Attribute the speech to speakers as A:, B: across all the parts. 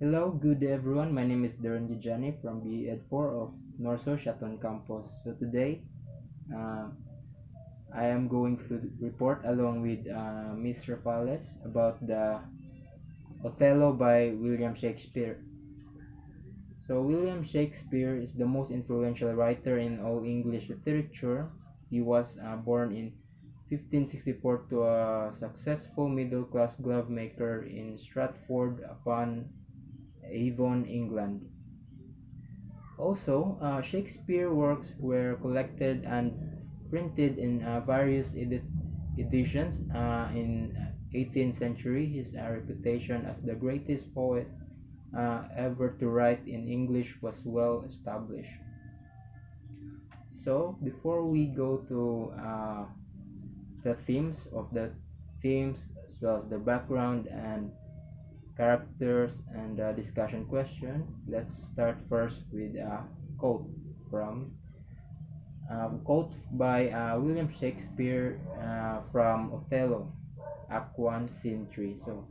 A: Hello, good day everyone. My name is Derwin Gadiane from BEd 4 of Norso Shaton Campus. So today, uh, I am going to report along with Miss Rafales about the Othello by William Shakespeare. So William Shakespeare is the most influential writer in all English literature. He was born in 1564 to a successful middle-class glove maker in Stratford-upon-Avon, England. Also, Shakespeare works were collected and printed in various editions. In 18th century, his reputation as the greatest poet ever to write in English was well established. So, before we go to the themes as well as the background and characters and discussion question, let's start first with a from quote by William Shakespeare from Othello, Act 1, Scene 3. So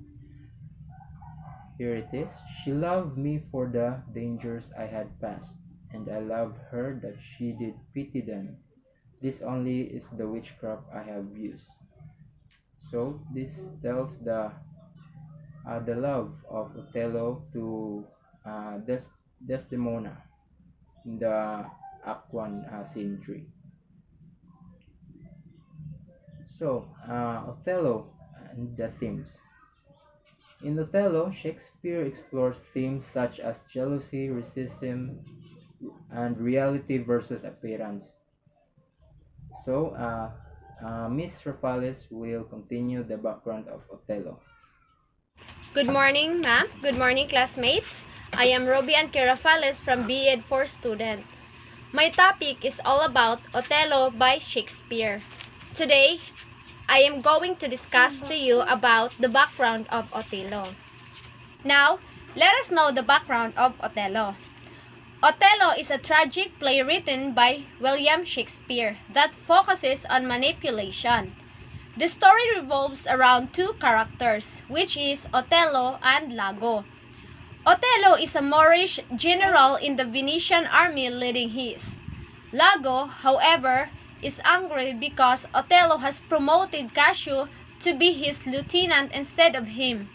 A: here it is. She loved me for the dangers I had passed, and I loved her that she did pity them. This only is the witchcraft I have used. So this tells the love of Othello to Desdemona in the Act 1, Scene 3. So, Othello and the themes. In Othello, Shakespeare explores themes such as jealousy, racism, and reality versus appearance. So, Miss Rafales will continue the background of Othello.
B: Good morning, ma'am. Good morning, classmates. I am Robian Rafales from BEd 4 student. My topic is all about Othello by Shakespeare. Today, I am going to discuss to you about the background of Othello. Now, let us know the background of Othello. Othello is a tragic play written by William Shakespeare that focuses on manipulation. The story revolves around two characters, which is Othello and Lago. Othello is a Moorish general in the Venetian army leading his. Lago, however, is angry because Othello has promoted Cassio to be his lieutenant instead of him.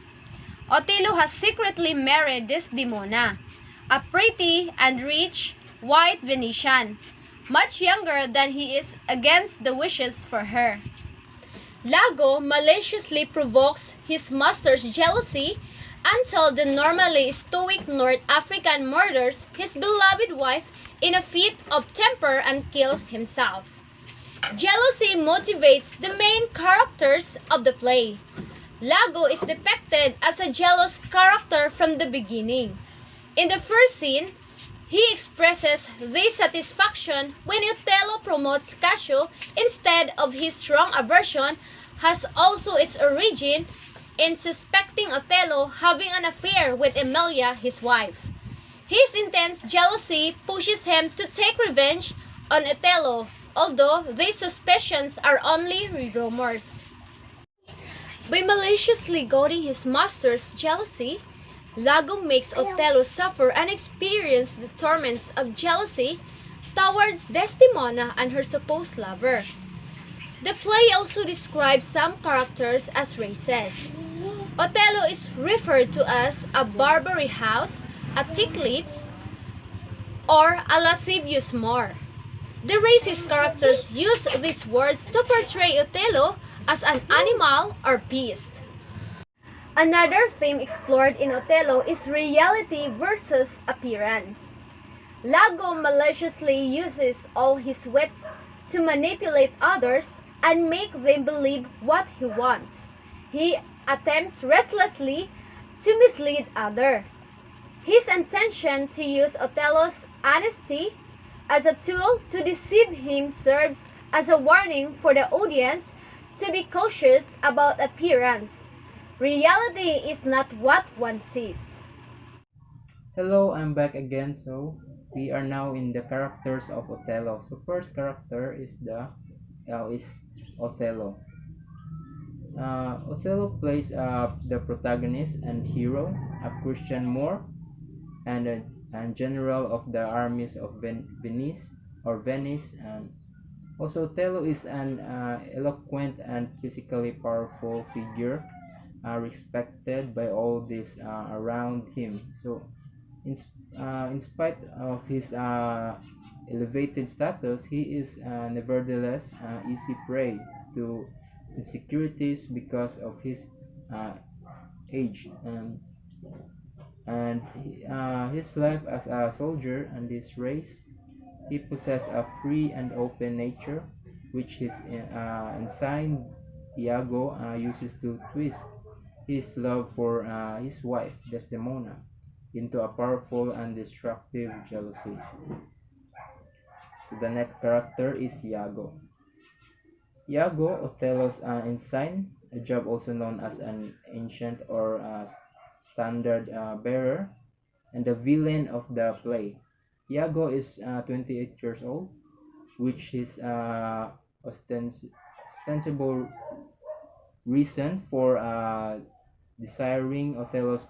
B: Othello has secretly married Desdemona, a pretty and rich white Venetian, much younger than he is, against the wishes for her. Lago maliciously provokes his master's jealousy until the normally stoic North African murders his beloved wife in a fit of temper and kills himself. Jealousy motivates the main characters of the play. Lago is depicted as a jealous character from the beginning. In the first scene, he expresses dissatisfaction when Othello promotes Cassio instead of his strong aversion has also its origin in suspecting Othello having an affair with Emilia, his wife. His intense jealousy pushes him to take revenge on Othello, although these suspicions are only rumors. By maliciously goading his master's jealousy, Lago makes Othello suffer and experience the torments of jealousy towards Desdemona and her supposed lover. The play also describes some characters as races. Othello is referred to as a Barbary house, a thick lips, or a lascivious Moor. The racist characters use these words to portray Othello as an animal or beast. Another theme explored in Othello is reality versus appearance. Lago maliciously uses all his wits to manipulate others and make them believe what he wants. He attempts restlessly to mislead others. His intention to use Othello's honesty as a tool to deceive him serves as a warning for the audience to be cautious about appearance. Reality is not what one sees.
A: Hello, I'm back again. So we are now in the characters of Othello. So first character is is Othello. Othello plays the protagonist and hero. a Christian Moor, and general of the armies of Venice. And also, Othello is an eloquent and physically powerful figure, respected by all these around him. So, in spite of his elevated status, he is nevertheless easy prey to insecurities because of his uh, age. And his life as a soldier and his race, he possessed a free and open nature, which his ensign Iago uses to twist his love for his wife Desdemona into a powerful and destructive jealousy. So the next character is Iago. Iago, Othello's ensign, a job also known as an ancient or standard bearer, and the villain of the play. Iago is 28 years old, which is ostensible reason for desiring Othello's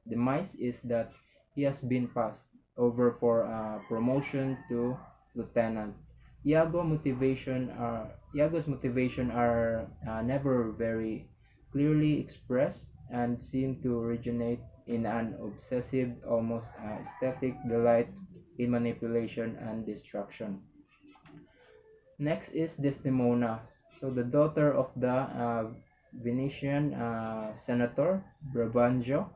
A: demise is that he has been passed over for promotion to lieutenant. Iago's motivation are never very clearly expressed and seem to originate in an obsessive, almost aesthetic delight in manipulation and destruction. Next is Desdemona. So the daughter of the Venetian senator Brabantio.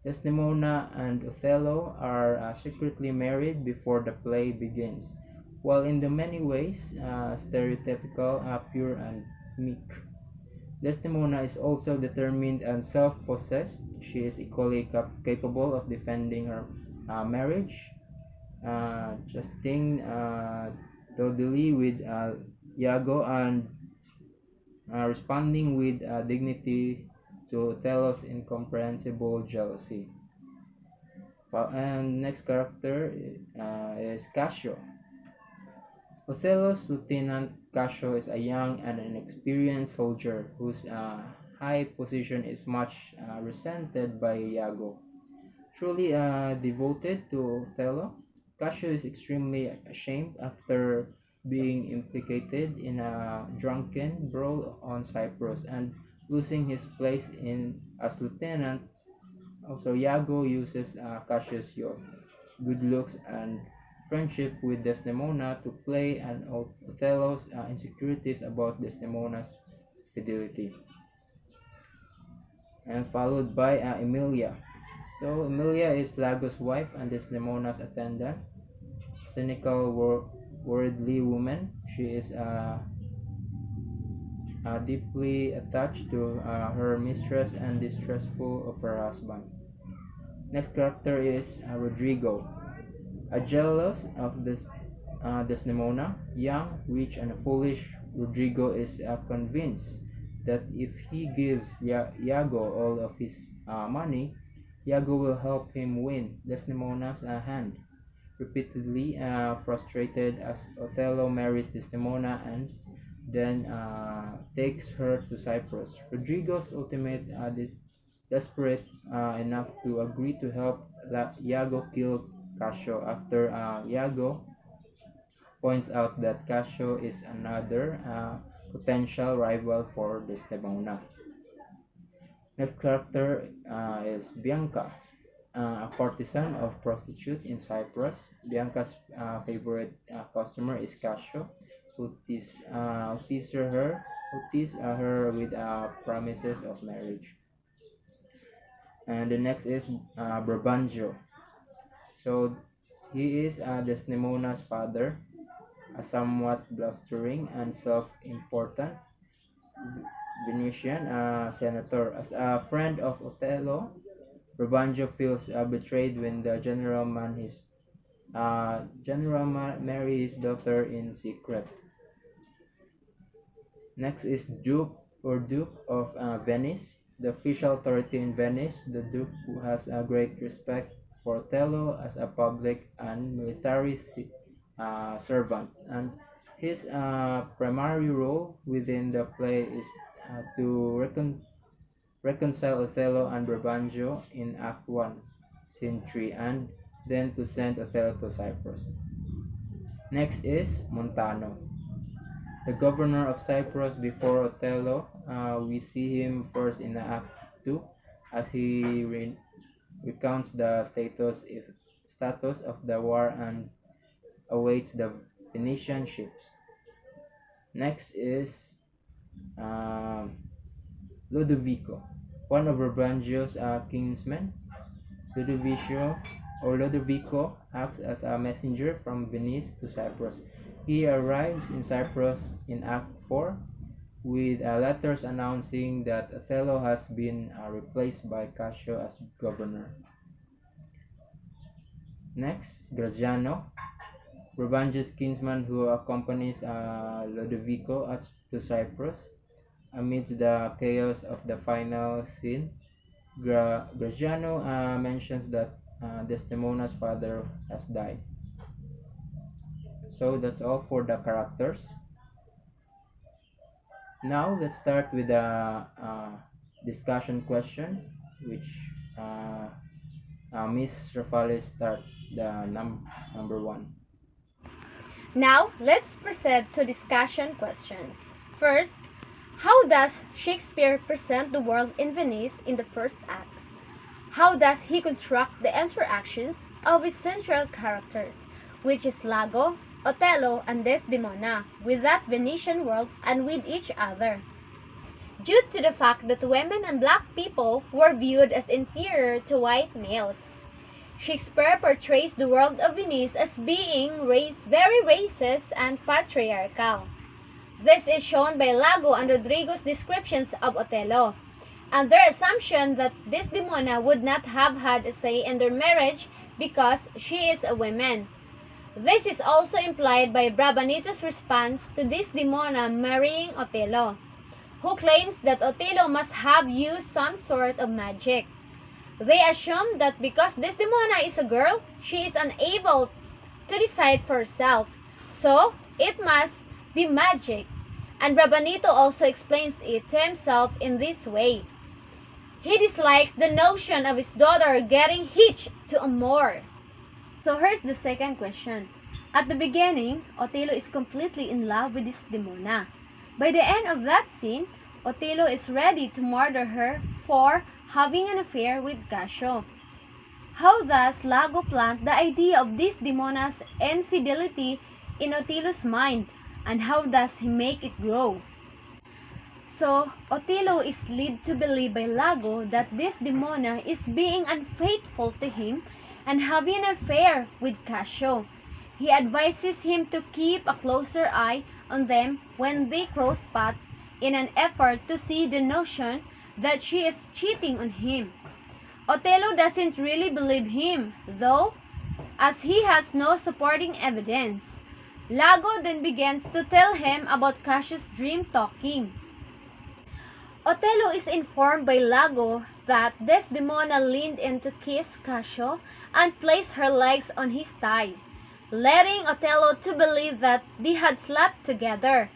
A: Desdemona and Othello are secretly married before the play begins, while in the many ways stereotypical, pure and meek. Desdemona is also determined and self-possessed. She is equally capable of defending her marriage, justing totally with Iago, and responding with dignity to Othello's incomprehensible jealousy. And next character is Cassio. Othello's lieutenant Cassio is a young and inexperienced soldier whose high position is much resented by Iago. Truly devoted to Othello, Cassio is extremely ashamed after being implicated in a drunken brawl on Cyprus and losing his place in as lieutenant. Also, Iago uses Cassio's youth, good looks, and friendship with Desdemona to play on Othello's insecurities about Desdemona's fidelity, and followed by Emilia. So Emilia is Lago's wife and Desdemona's attendant. Cynical, worldly woman, she is deeply attached to her mistress and distrustful of her husband. Next character is Rodrigo, a jealous of this Desdemona. Young, rich, and foolish, Rodrigo is convinced that if he gives Iago all of his money, Iago will help him win Desdemona's hand. Repeatedly frustrated as Othello marries Desdemona and then takes her to Cyprus. Rodrigo's ultimate desperate enough to agree to help Iago kill Cassio after Iago points out that Cassio is another potential rival for Desdemona. Next character is Bianca, a courtesan of prostitute in Cyprus. Bianca's favorite customer is Cassio, who tease her with promises of marriage. And the next is Brabantio. So he is Desdemona's father, a somewhat blustering and self-important Venetian senator. As a friend of Othello, Brabantio feels betrayed when the marry his daughter in secret. Next is Duke of Venice, the official authority in Venice. The Duke who has a great respect for Othello as a public and military servant, and his primary role within the play is to reconcile Othello and Brabantio in Act 1, Scene 3, and then to send Othello to Cyprus. Next is Montano, the governor of Cyprus before Othello. We see him first in Act 2 as he recounts the status of the war and awaits the Venetian ships. Next is Ludovico, one of Brabantio's kinsmen. Ludovico acts as a messenger from Venice to Cyprus. He arrives in Cyprus in Act 4 with letters announcing that Othello has been replaced by Cassio as governor. Next, Graziano, Brabantio's kinsman who accompanies Ludovico to Cyprus. Amidst the chaos of the final scene, Graziano mentions that Desdemona's father has died. So that's all for the characters. Now let's start with the discussion question, which Miss Rafales start the number one.
B: Now, let's proceed to discussion questions. First, how does Shakespeare present the world in Venice in the first act? How does he construct the interactions of his central characters, which is Lago, Othello, and Desdemona, with that Venetian world and with each other? Due to the fact that women and black people were viewed as inferior to white males, Shakespeare portrays the world of Venice as being very racist and patriarchal. This is shown by Lago and Rodrigo's descriptions of Othello, and their assumption that Desdemona would not have had a say in their marriage because she is a woman. This is also implied by Brabantio's response to Desdemona marrying Othello, who claims that Othello must have used some sort of magic. They assume that because Desdemona is a girl, she is unable to decide for herself, so it must be magic, and Brabantio also explains it to himself in this way. He dislikes the notion of his daughter getting hitched to a Moor. So here's the second question. At the beginning, Othello is completely in love with Desdemona. By the end of that scene, Othello is ready to murder her for having an affair with Cassio. How does Lago plant the idea of Desdemona's infidelity in Othello's mind, and how does he make it grow? So, Othello is led to believe by Lago that Desdemona is being unfaithful to him and having an affair with Cassio. He advises him to keep a closer eye on them when they cross paths in an effort to see the notion that she is cheating on him. Othello doesn't really believe him, though, as he has no supporting evidence. Lago then begins to tell him about Cassio's dream talking. Othello is informed by Lago that Desdemona leaned in to kiss Cassio and placed her legs on his thigh, letting Othello to believe that they had slept together.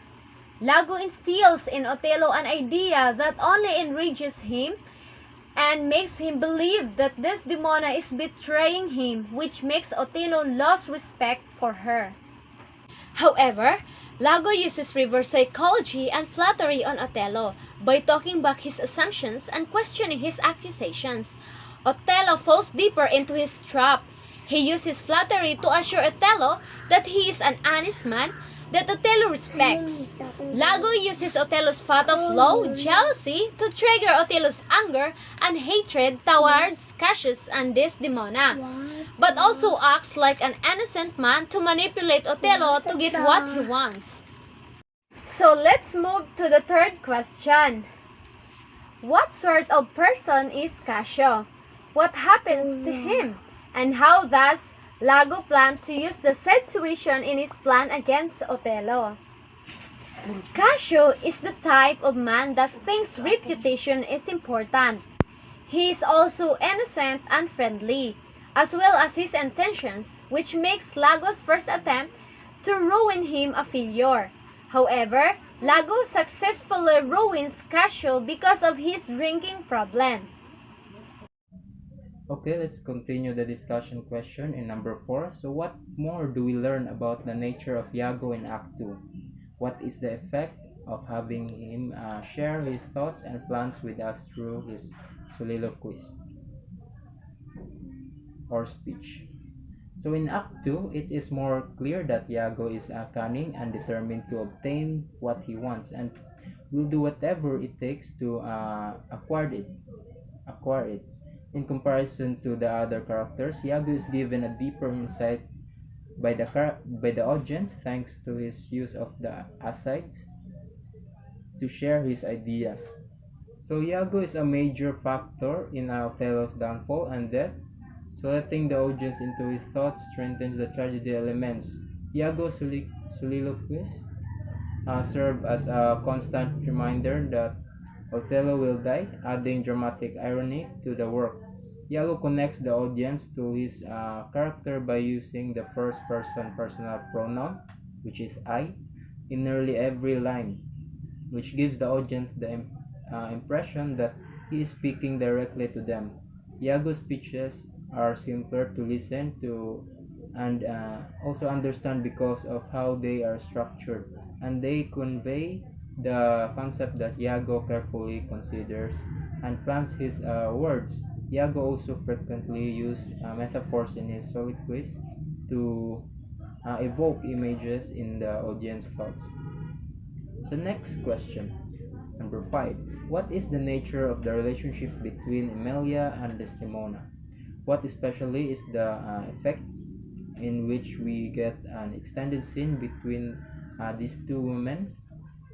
B: Lago instills in Othello an idea that only enrages him and makes him believe that Desdemona is betraying him, which makes Othello lose respect for her. However, Lago uses reverse psychology and flattery on Othello by talking back his assumptions and questioning his accusations. Othello falls deeper into his trap. He uses flattery to assure Othello that he is an honest man that Othello respects. Lago uses Othello's fatal flaw, jealousy, to trigger Othello's anger and hatred towards Cassius and Desdemona, but also acts like an innocent man to manipulate Othello to get what he wants. So let's move to the third question. What sort of person is Cassio? What happens to him? And how does Lago planned to use the situation in his plan against Othello? Cassio is the type of man that thinks reputation is important. He is also innocent and friendly, as well as his intentions, which makes Lago's first attempt to ruin him a failure. However, Lago successfully ruins Casio because of his drinking problem.
A: Okay, let's continue the discussion question in number 4. So what more do we learn about the nature of Iago in Act 2? What is the effect of having him share his thoughts and plans with us through his soliloquies or speech? So in Act 2, it is more clear that Iago is cunning and determined to obtain what he wants and will do whatever it takes to acquire it. In comparison to the other characters, Iago is given a deeper insight by the audience thanks to his use of the asides to share his ideas. So Iago is a major factor in Othello's downfall and death. So letting the audience into his thoughts strengthens the tragedy elements. Iago's soliloquies serve as a constant reminder that Othello will die, adding dramatic irony to the work. Iago connects the audience to his character by using the first person personal pronoun, which is I, in nearly every line, which gives the audience the impression that he is speaking directly to them. Iago's speeches are simpler to listen to and also understand because of how they are structured, and they convey the concept that Iago carefully considers and plans his words. Iago also frequently uses metaphors in his soliloquies to evoke images in the audience thoughts. So next question, number 5. What is the nature of the relationship between Emilia and Desdemona? What especially is the effect in which we get an extended scene between these two women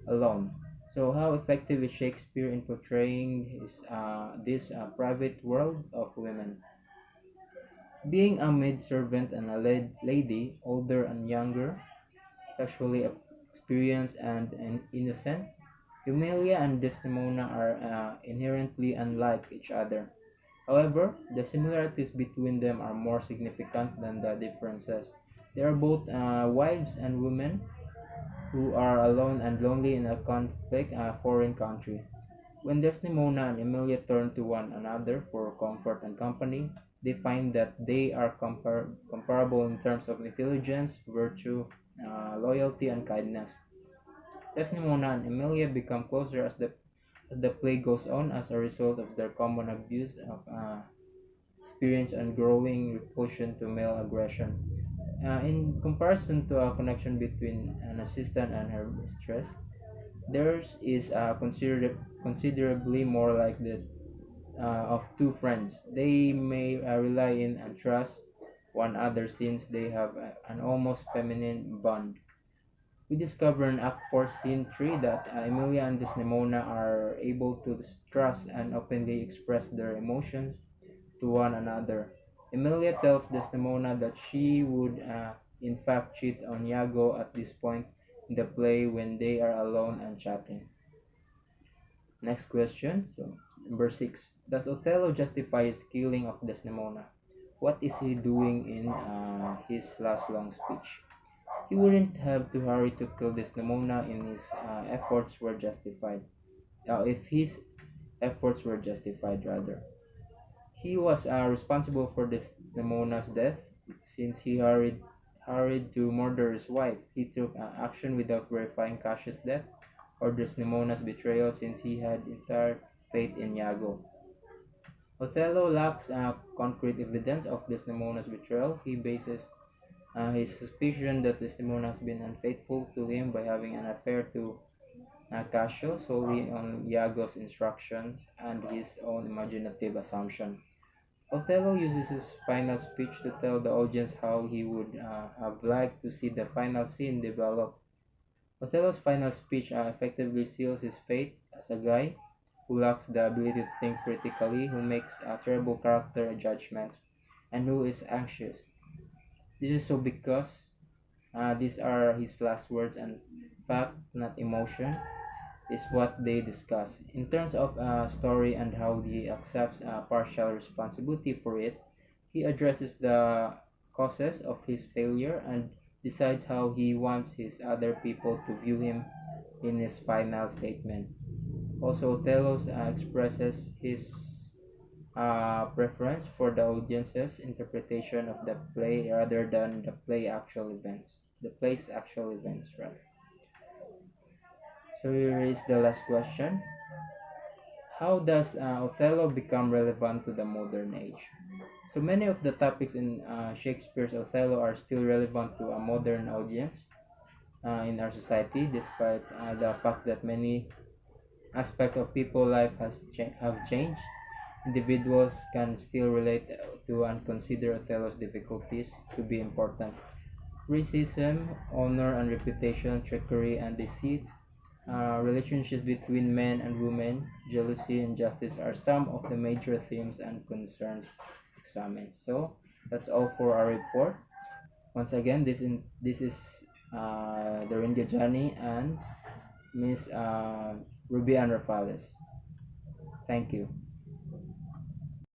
A: alone? So how effective is Shakespeare in portraying this private world of women? Being a maidservant and a lady, older and younger, sexually experienced and innocent, Emilia and Desdemona are inherently unlike each other. However, the similarities between them are more significant than the differences. They are both wives and women who are alone and lonely in a conflict foreign country. When Desdemona and Emilia turn to one another for comfort and company, they find that they are comparable in terms of intelligence, virtue, loyalty, and kindness. Desdemona and Emilia become closer as the play goes on as a result of their common abuse of experience and growing repulsion to male aggression. In comparison to a connection between an assistant and her mistress, theirs is considerably more like that of two friends. They may rely in and trust one another since they have an almost feminine bond. We discover in Act 4, Scene 3 that Emilia and Desdemona are able to trust and openly express their emotions to one another. Emilia tells Desdemona that she would, in fact, cheat on Iago at this point in the play when they are alone and chatting. Next question. So, number 6. Does Othello justify his killing of Desdemona? What is he doing in his last long speech? He wouldn't have to hurry to kill Desdemona in his efforts were justified. If his efforts were justified, rather. He was responsible for Desdemona's death since he hurried to murder his wife. He took action without verifying Cassius' death or Desdemona's betrayal since he had entire faith in Iago. Othello lacks concrete evidence of Desdemona's betrayal. He bases his suspicion that Desdemona has been unfaithful to him by having an affair to Cassio solely on Iago's instructions and his own imaginative assumption. Othello uses his final speech to tell the audience how he would have liked to see the final scene develop. Othello's final speech effectively seals his fate as a guy who lacks the ability to think critically, who makes terrible character judgments, and who is anxious. This is so because these are his last words and fact, not emotion, is what they discuss. In terms of story and how he accepts partial responsibility for it, he addresses the causes of his failure and decides how he wants his other people to view him in his final statement. Also, Othello expresses his preference for the audience's interpretation of the play rather than the play's actual events, rather. So here is the last question. How does Othello become relevant to the modern age? So many of the topics in Shakespeare's Othello are still relevant to a modern audience in our society, despite the fact that many aspects of people's life have changed. Individuals can still relate to and consider Othello's difficulties to be important. Racism, honor and reputation, trickery and deceit, relationships between men and women, jealousy and justice are some of the major themes and concerns examined. So that's all for our report. Once again, this is Derwin Gadiane and Miss Ruby Ann Rafales. Thank you.